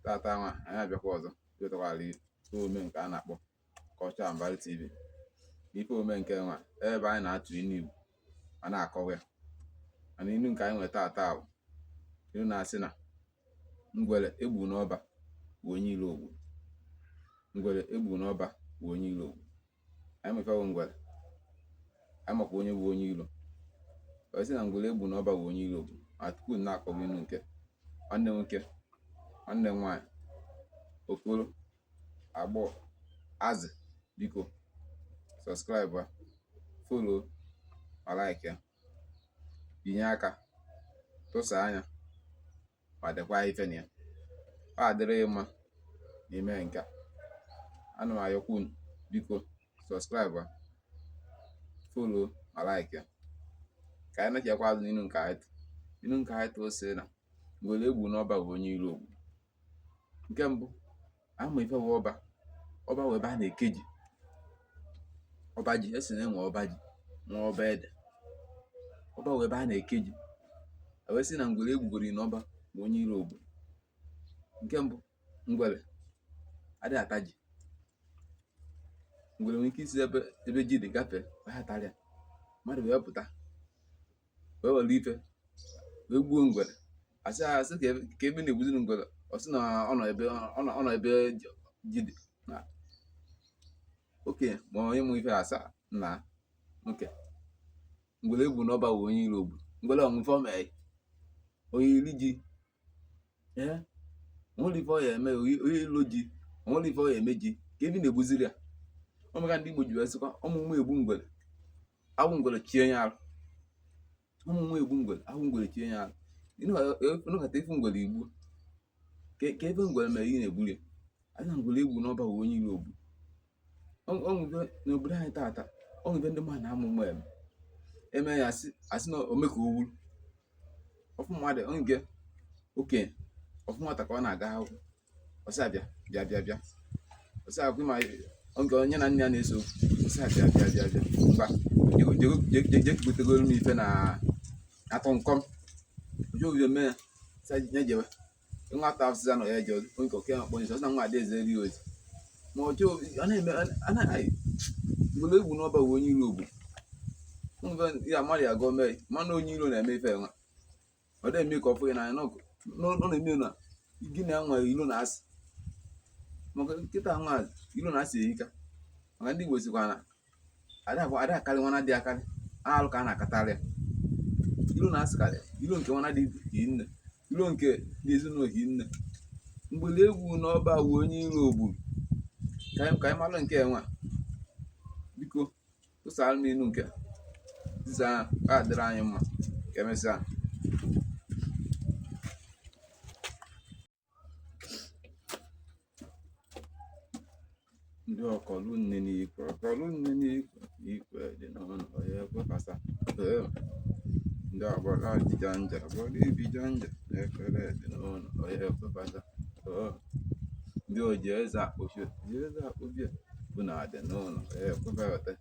tata nwa anyị abịakwa ọzọ wetakwala ome nke a na-akpọ Culture and Value TV. Ife ome nke nwa ebe anyị na-atụ ilu Igbo ma na-akọwa ya. Mana ilu nke anyị nweta tata bụ ilu na-asị na ngwere egbu n'ọba bụ onye ilo ogbu. Ngwere egbu n'ọba bụ onye ilo ogbu. Anyị mefewo ngwere, anyị makwa onye bụ onye ilo. Ọ sị na ngwere egbu n'ọba bụ onye ilo ogbu. Ma tupu na-akọwa ilu nke nwanne nwoke, nwanne nwaanyị, okoro, agbọghọ, azị, biko sọskraịbụ, folo ma like ya, binye aka, tụsa anya ma dekwa ife na ya. Ọ adịrịghị mma n'ime nke a. Ana m ayọkwa unu biko sọskraịbụ, folo ma like ya ka anyị na-echekwa azụ n'ilu nke anyị. Ilu nke anyị tụọ sị na ngwere egbu n'ọba bụ onye ilo ogbu. Nke mbụ, ama ife bụ ọba. Ọba bụ ebe a na-eke ji. Ọba ji, esi na enwe ọba ji, nwa ọba ede. Ọba bụ ebe a na-eke ji. Ewee sị na ngwere egbugoro n'ọba bụ onye ilo ogbu. Nke mbụ, ngwere adịghị ata ji. Ngwere nwere ike isi ebe ji dị gafee wee atarịa. Mmadụ wee pụta wee were ife wee gbuo ngwere. Asị ka ebe na-egbuziri ngwere, ọ sị na ọ nọ ebe ji dị. Na okenye ma onye mụ ife asaa na nke ngwere egbu n'ọba bụ onye ilo ogbu. Ngwere ọṅụfe o mee onye iri ji, onwere ife ọ ya eme, onye ilo ji, onwere ife ọ ya eme ji ka ebe na-egbuziri ya. Ọ maka ndị Igbo ji wee sịkwa ọmụmụ egbu ngwere awụ ngwere chie ya arụ. Ọmụmụ egbu ngwere awụ ngwere chie ya arụ. Ịnụkọta ife ngwere igbu ka ebe ngwere mere ihe na-egburi ya. Anyị na ngwere egbu n'ọba bụ onye ilo ogbu. Ọnwụve n'obodo anyị tata, ọnwụve ndị mmadụ na-amụmụ eme ya asị na ome ka o wuru. Ọfụ mmadụ nke okenye, ọfụ nwata ka ọ na-aga akwụkwọ, ọsị bịa ọsị akwụkwọ ma nke onye na nne ya na-eso ọsị bịa ngwa jekbutegoro m ife na atụ nkọm ojo obido mee ya sa jewe nwata afụsịza nọ ya eje nke oke akpọ nso na nwa adaeze eri ozi. Ma ọjọọ ọ na-eme anaghị ngwere egbu n'ọba bụ onye ilo ogbu. Ya mmadụ ya gụọ mee mana onye ilo na-eme ife nwa. Ọ dị eme ka ọ fụ ya n'anya ọ na-eme na gị na nwa ilo na-asị. Maka nkịta nwa ilo na-asị ehika. Maka ndị Igbo sikwa na ada akarị nwana dị akarị alụ ka a na-akatarị ya. Ilo na-asịkarị ilo nke nwana dị hinne, ilo nke dị ezinụlọ hinne. Ngwere egbu n'ọba bụ onye ilo ogbu. Ka anyị malụ nke nwa biko tụsara m ilu nke dịsa adịrị anyị mma ka emesịa. Ndị ọkọlụ nne n'ikwe, ọkọlụ nne n'ikwe, ikwe dị n'ọnụ ya ekwefasa. Ndị agbara ajịja nja, agbara ibija nja, ekele dị n'ọnụ ya ekwefasa. Ndị oji eze akpụchie, ji eze akpụbie bụ na adị n'ụlọ ya ekwefata.